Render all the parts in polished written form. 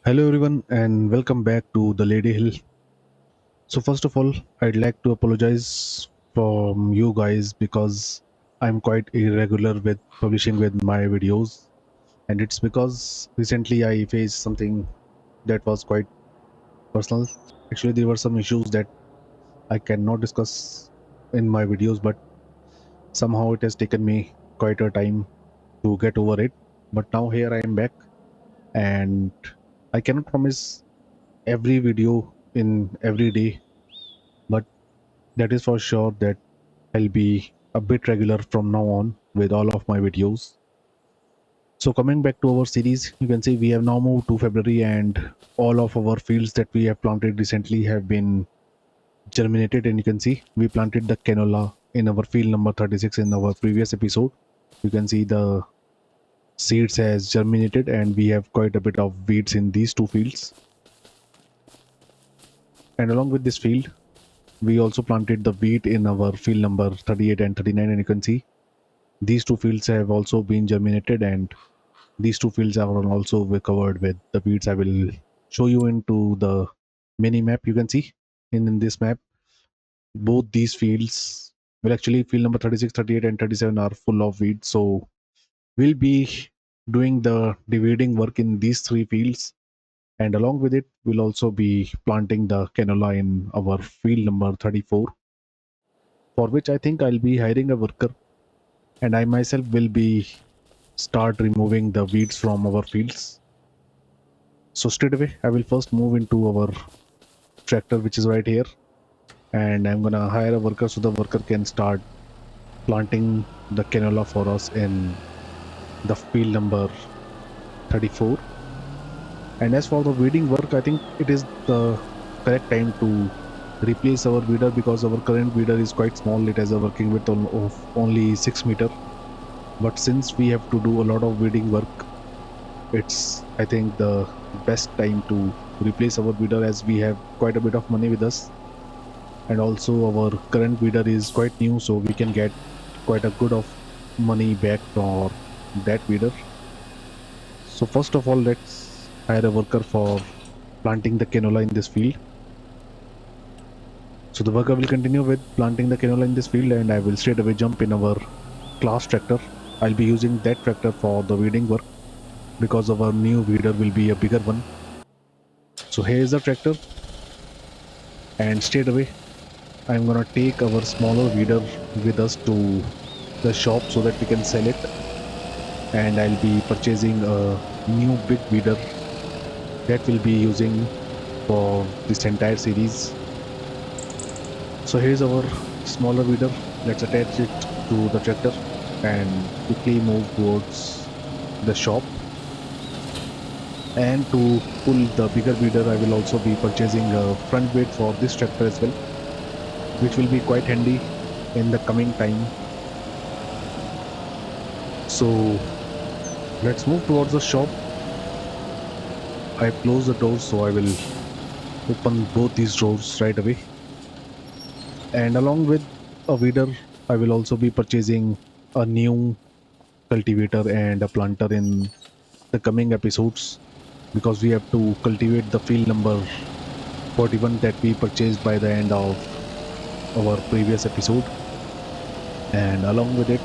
Hello everyone and welcome back to the Ladyhill. So first of all, I'd like to apologize from you guys because I'm quite irregular with publishing with my videos, and it's because recently I faced something that was quite personal. Actually, there were some issues that I cannot discuss in my videos, but somehow it has taken me quite a time to get over it. But now here I am back, and I cannot promise every video in every day, but that is for sure that I'll be a bit regular from now on with all of my videos. So coming back to our series, you can see we have now moved to February and all of our fields that we have planted recently have been germinated, and you can see we planted the canola in our field number 36 in our previous episode. You can see the seeds has germinated and we have quite a bit of weeds in these two fields. And along with this field, we also planted the wheat in our field number 38 and 39, and you can see these two fields have also been germinated, and these two fields are also covered with the weeds. I will show you into the mini map. You can see in this map, both these fields, well, actually field number 36, 38 and 37 are full of weeds. So we'll be doing the dividing work in these three fields. And along with it, we'll also be planting the canola in our field number 34, for which I think I'll be hiring a worker, and I myself will be start removing the weeds from our fields. So straight away, I will first move into our tractor, which is right here, and I'm gonna hire a worker so the worker can start planting the canola for us in the field number 34. And as for the weeding work, I think it is the correct time to replace our weeder because our current weeder is quite small. It has a working width of only 6 meter. But since we have to do a lot of weeding work, it's I think the best time to replace our weeder, as we have quite a bit of money with us, and also our current weeder is quite new, so we can get quite a good of money back for that weeder. So first of all, let's hire a worker for planting the canola in this field. So the worker will continue with planting the canola in this field, and I will straight away jump in our class tractor. I'll be using that tractor for the weeding work because our new weeder will be a bigger one. So here is the tractor, and straight away I'm gonna take our smaller weeder with us to the shop so that we can sell it, and I'll be purchasing a new big weeder that we'll be using for this entire series. So here's our smaller weeder. Let's attach it to the tractor and quickly move towards the shop. And to pull the bigger weeder, I will also be purchasing a front weight for this tractor as well, which will be quite handy in the coming time. So let's move towards the shop. I close the doors, so I will open both these doors right away. And along with a weeder, I will also be purchasing a new cultivator and a planter in the coming episodes, because we have to cultivate the field number 41 that we purchased by the end of our previous episode. And along with it,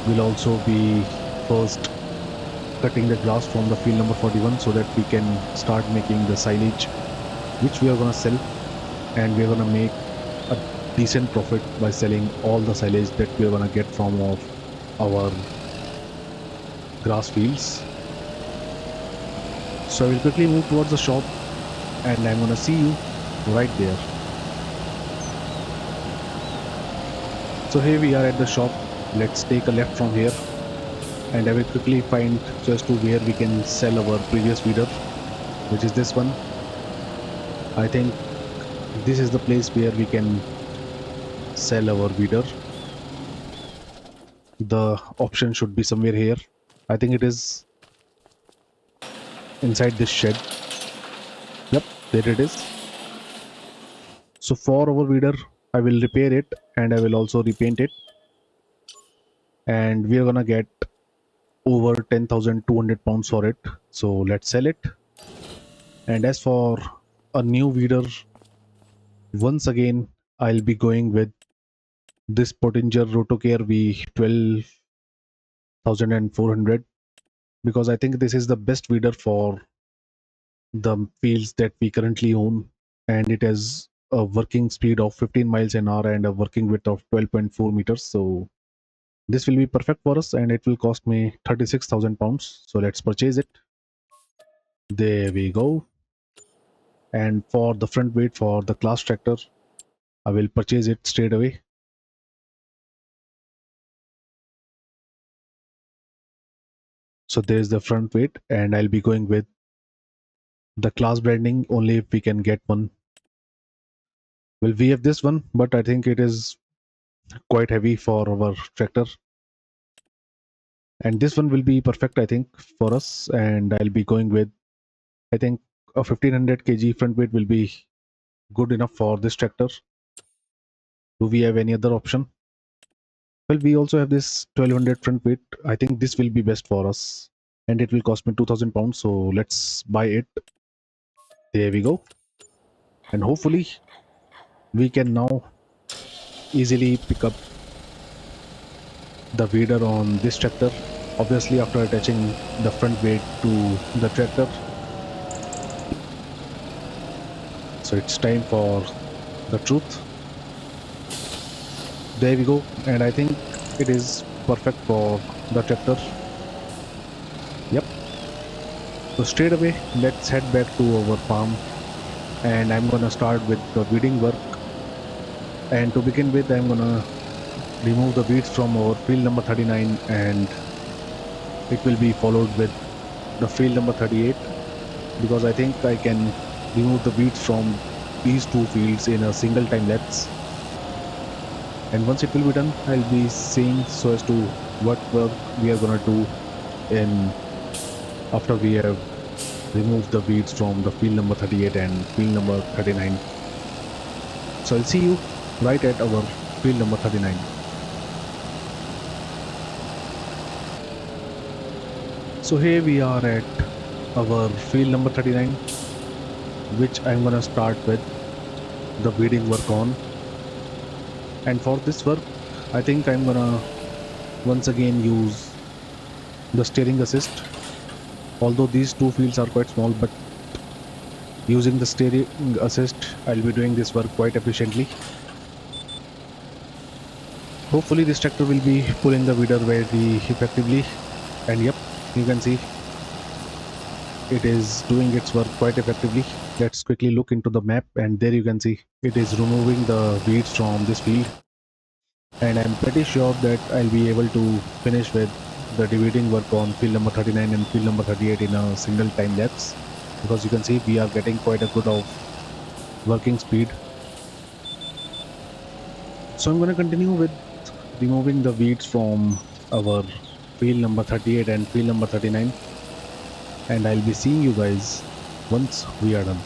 we'll also be first cutting the grass from the field number 41 so that we can start making the silage, which we are going to sell, and we are going to make a decent profit by selling all the silage that we are going to get from our grass fields. So I will quickly move towards the shop, and I'm going to see you right there. So here we are at the shop. Let's take a left from here, and I will quickly find just to where we can sell our previous feeder, which is this one. I think this is the place where we can sell our feeder. The option should be somewhere here. I think it is inside this shed. Yep, there it is. So for our feeder, I will repair it and I will also repaint it, and we are gonna get over 10,200 pounds for it. So let's sell it. And as for a new weeder, once again, I'll be going with this Pottinger Rotocare V 12,400 because I think this is the best weeder for the fields that we currently own, and it has a working speed of 15 miles an hour and a working width of 12.4 meters. So this will be perfect for us, and it will cost me 36,000 pounds. So let's purchase it. There we go. And for the front weight for the class tractor, I will purchase it straight away. So there's the front weight, and I'll be going with the class branding only if we can get one. Well, we have this one, but I think it is quite heavy for our tractor. And this one will be perfect, I think, for us. And I'll be going with, I think, a 1500 kg front weight will be good enough for this tractor. Do we have any other option? Well, we also have this 1200 front weight. I think this will be best for us. And it will cost me 2000 pounds. So let's buy it. There we go. And hopefully we can now easily pick up the weeder on this tractor. Obviously, after attaching the front weight to the tractor. So it's time for the truth. There we go. And I think it is perfect for the tractor. Yep. So straight away, let's head back to our farm, and I'm gonna start with the weeding work. And to begin with, I'm gonna remove the weeds from our field number 39, and it will be followed with the field number 38, because I think I can remove the weeds from these two fields in a single time lapse. And once it will be done, I'll be seeing so as to what work we are gonna do in after we have removed the weeds from the field number 38 and field number 39. So I'll see you right at our field number 39. So here we are at our field number 39, which I'm gonna start with the weeding work on. And for this work, I think I'm gonna once again use the steering assist. Although these two fields are quite small, but using the steering assist, I'll be doing this work quite efficiently. Hopefully this tractor will be pulling the weeder very effectively. And yep, you can see it is doing its work quite effectively. Let's quickly look into the map, and there you can see it is removing the weeds from this field. And I'm pretty sure that I'll be able to finish with the dividing work on field number 39 and field number 38 in a single time lapse, because you can see we are getting quite a good of working speed. So I'm going to continue with removing the weeds from our field number 38 and field number 39, and I'll be seeing you guys once we are done.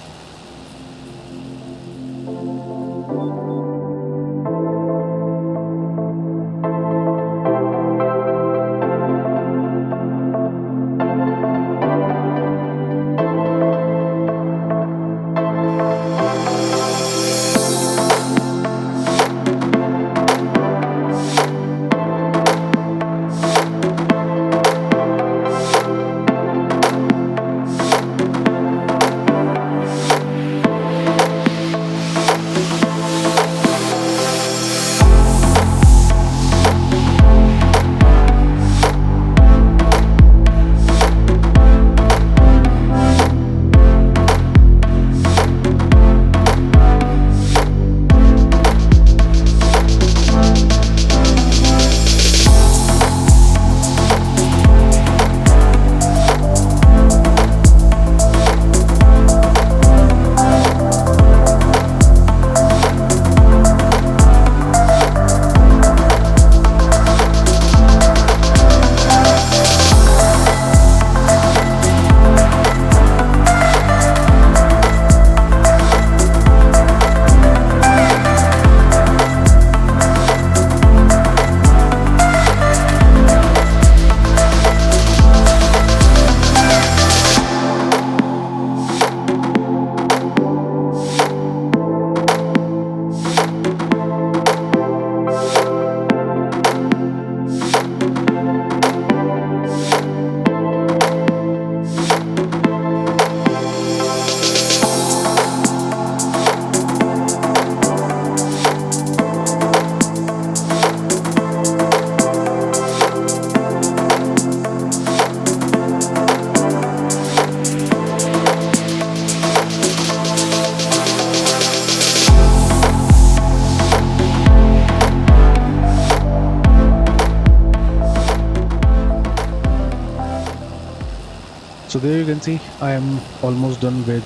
So there you can see I am almost done with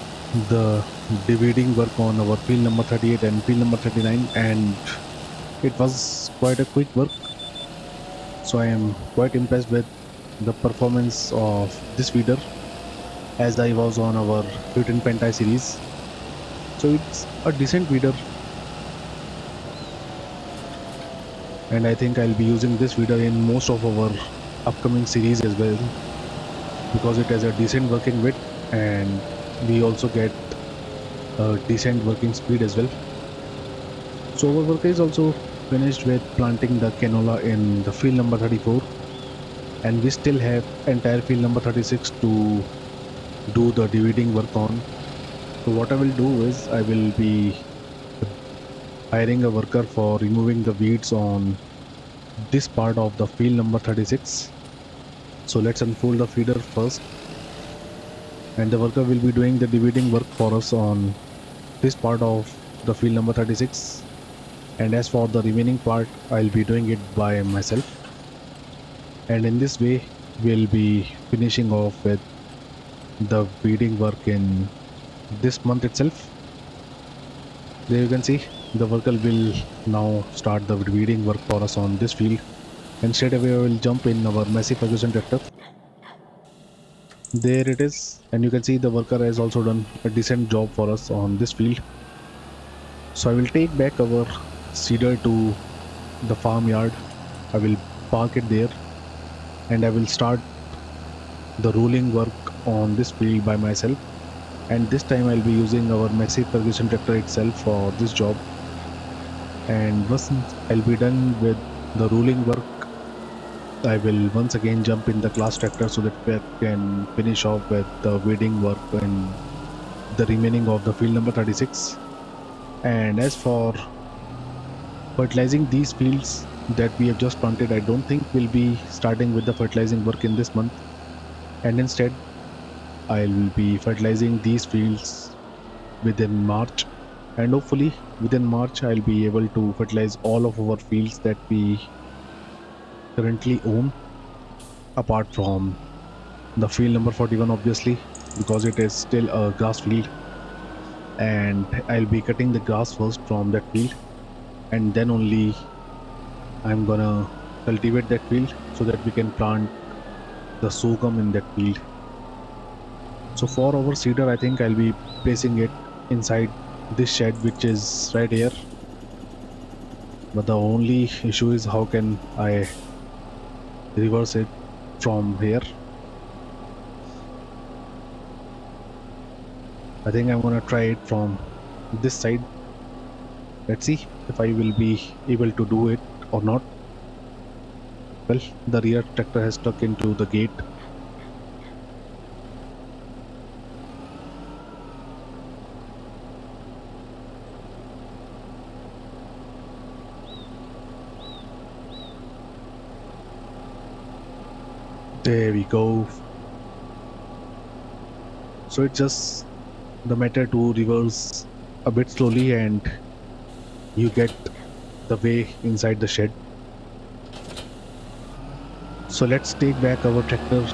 the dividing work on our field number 38 and field number 39, and it was quite a quick work. So I am quite impressed with the performance of this feeder as I was on our Mutant Pentai series. So it's a decent feeder, and I think I'll be using this feeder in most of our upcoming series as well, because it has a decent working width and we also get a decent working speed as well. So our work is also finished with planting the canola in the field number 34, and we still have entire field number 36 to do the dividing work on. So what I will do is I will be hiring a worker for removing the weeds on this part of the field number 36. So let's unfold the feeder first, and the worker will be doing the dividing work for us on this part of the field number 36, and as for the remaining part I'll be doing it by myself. And in this way we'll be finishing off with the weeding work in this month itself. There you can see the worker will now start the weeding work for us on this field, and straight away I will jump in our Massey Ferguson tractor. There it is, and you can see the worker has also done a decent job for us on this field. So I will take back our seeder to the farmyard. I will park it there, and I will start the rolling work on this field by myself. And this time I'll be using our Massey Ferguson tractor itself for this job. And once I'll be done with the rolling work, I will once again jump in the class tractor so that we can finish off with the weeding work and the remaining of the field number 36. And as for fertilizing these fields that we have just planted, I don't think we'll be starting with the fertilizing work in this month, and instead I'll be fertilizing these fields within March, and hopefully within March I'll be able to fertilize all of our fields that we currently own, apart from the field number 41 obviously, because it is still a grass field, and I'll be cutting the grass first from that field, and then only I'm gonna cultivate that field so that we can plant the sorghum in that field. So for our cedar, I think I'll be placing it inside this shed, which is right here. But the only issue is how can I reverse it from here. I think I'm gonna try it from this side. Let's see if I will be able to do it or not. Well, the rear tractor has stuck into the gate. There we go. So it's just the matter to reverse a bit slowly and you get the way inside the shed. So let's take back our tractor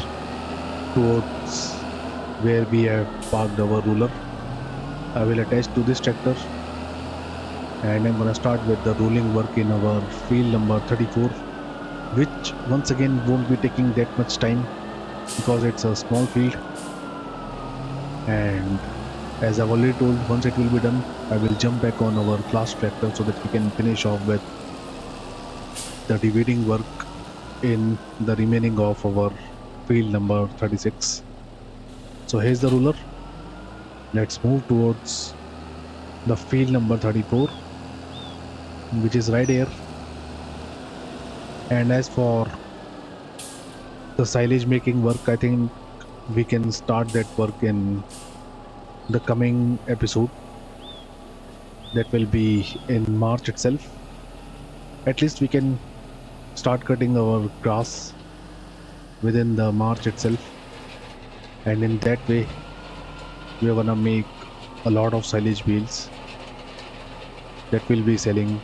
towards where we have parked our ruler. I will attach to this tractor, and I'm gonna start with the rolling work in our field number 34, which once again won't be taking that much time because it's a small field. And as I've already told, once it will be done, I will jump back on our class tractor so that we can finish off with the dividing work in the remaining of our field number 36. So here's the ruler. Let's move towards the field number 34, which is right here. And as for the silage making work, I think we can start that work in the coming episode. That will be in March itself. At least we can start cutting our grass within the March itself, and in that way we are gonna make a lot of silage bales that we'll be selling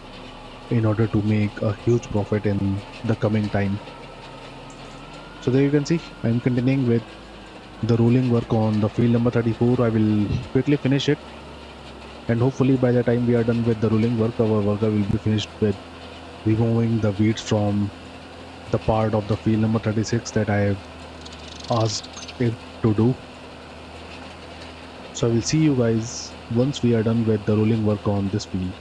in order to make a huge profit in the coming time. So there you can see I'm continuing with the rolling work on the field number 34. I will quickly finish it, and hopefully by the time we are done with the rolling work, our worker will be finished with removing the weeds from the part of the field number 36 that I have asked it to do. So I will see you guys once we are done with the rolling work on this field.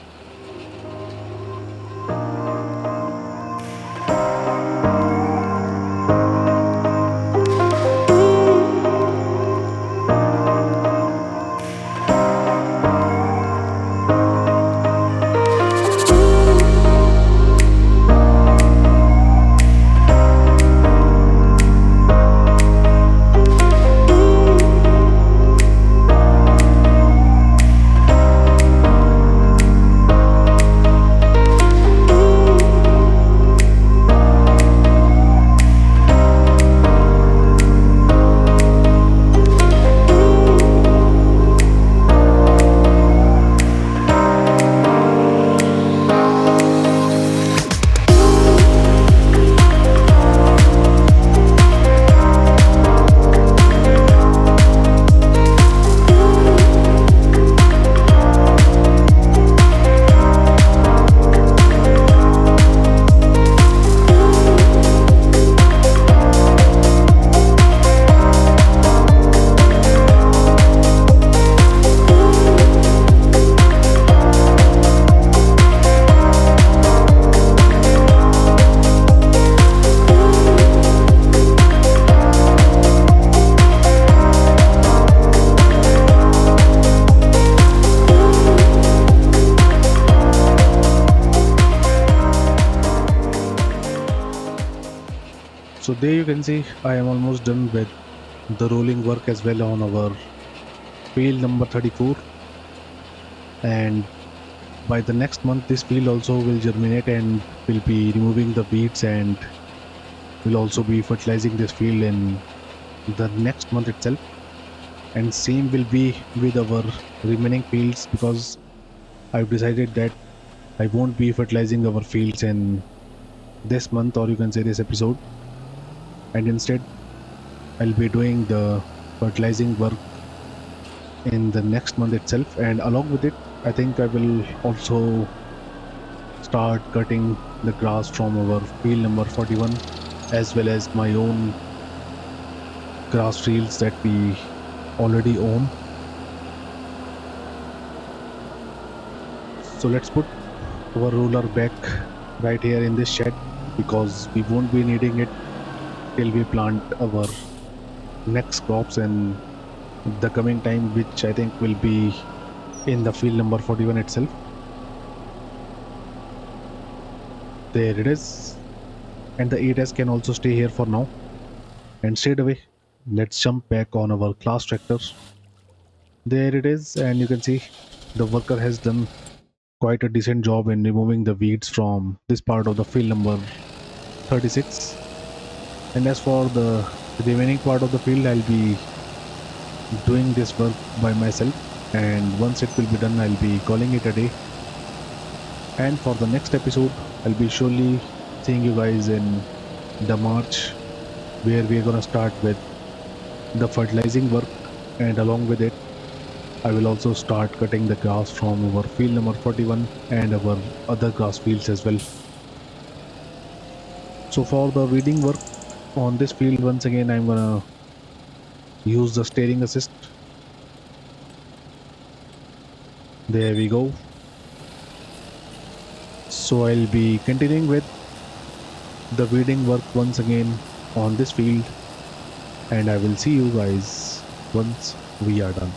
So there you can see I am almost done with the rolling work as well on our field number 34, and by the next month this field also will germinate and will be removing the weeds, and will also be fertilizing this field in the next month itself. And same will be with our remaining fields, because I've decided that I won't be fertilizing our fields in this month, or you can say this episode, and instead I'll be doing the fertilizing work in the next month itself. And along with it, I think I will also start cutting the grass from our field number 41, as well as my own grass fields that we already own. So let's put our roller back right here in this shed, because we won't be needing it till we plant our next crops in the coming time, which I think will be in the field number 41 itself. There it is, and the 8s can also stay here for now. And straight away, let's jump back on our class tractor. There it is, and you can see the worker has done quite a decent job in removing the weeds from this part of the field number 36. And as for the remaining part of the field, I'll be doing this work by myself, and once it will be done, I'll be calling it a day. And for the next episode, I'll be surely seeing you guys in the March, where we're gonna start with the fertilizing work, and along with it I will also start cutting the grass from our field number 41 and our other grass fields as well. So for the weeding work on this field, once again I'm gonna use the steering assist. There we go. So I'll be continuing with the weeding work once again on this field, and I will see you guys once we are done.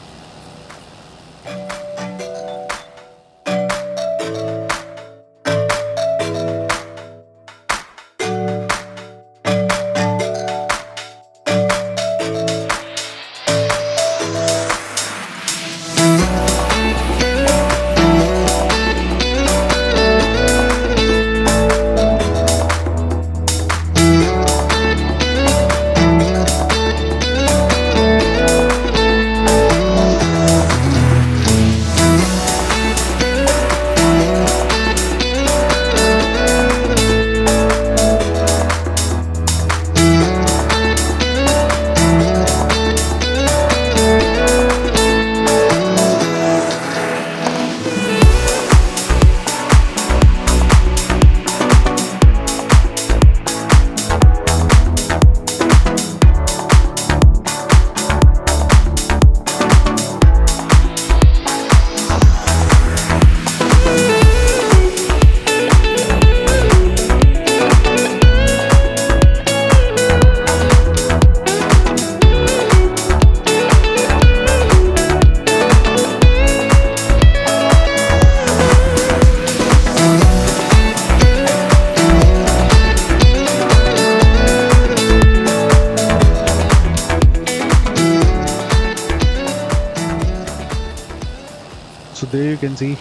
So there you can see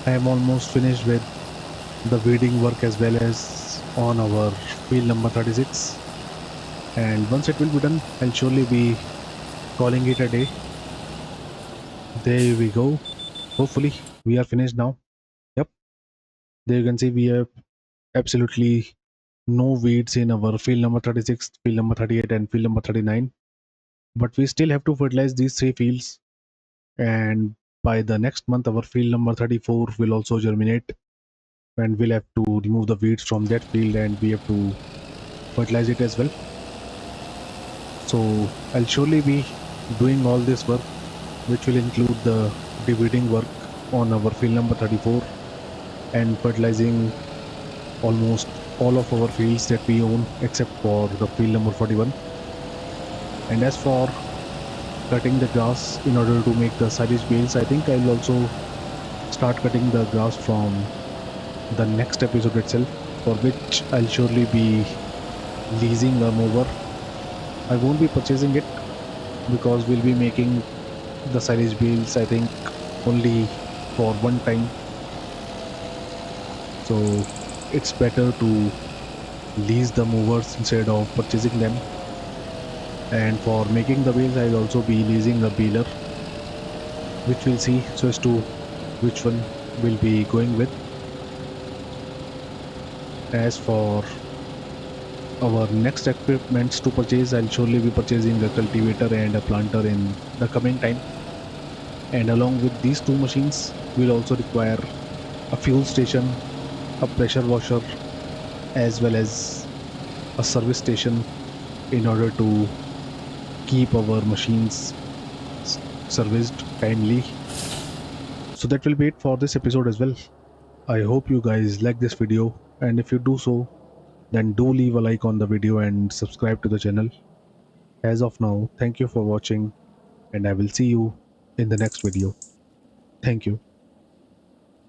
I am almost finished with the weeding work as well as on our field number 36. And once it will be done, I'll surely be calling it a day. There we go. Hopefully we are finished now. Yep. There you can see we have absolutely no weeds in our field number 36, field number 38 and field number 39. But we still have to fertilize these three fields, and by the next month our field number 34 will also germinate, and we'll have to remove the weeds from that field and we have to fertilize it as well. So I'll surely be doing all this work, which will include the deweeding work on our field number 34 and fertilizing almost all of our fields that we own except for the field number 41. And as for cutting the grass in order to make the silage bales, I think I'll also start cutting the grass from the next episode itself, for which I'll surely be leasing a mower. I won't be purchasing it because we'll be making the silage bales, I think, only for one time. So it's better to lease the movers instead of purchasing them. And for making the bales, I'll also be leasing a baler, which we'll see so as to which one we'll be going with. As for our next equipments to purchase, I'll surely be purchasing a cultivator and a planter in the coming time. And along with these two machines, we'll also require a fuel station, a pressure washer, as well as a service station in order to keep our machines serviced timely. So that will be it for this episode as well. I hope you guys like this video, and if you do so, then do leave a like on the video and subscribe to the channel. As of now, thank you for watching, and I will see you in the next video. Thank you.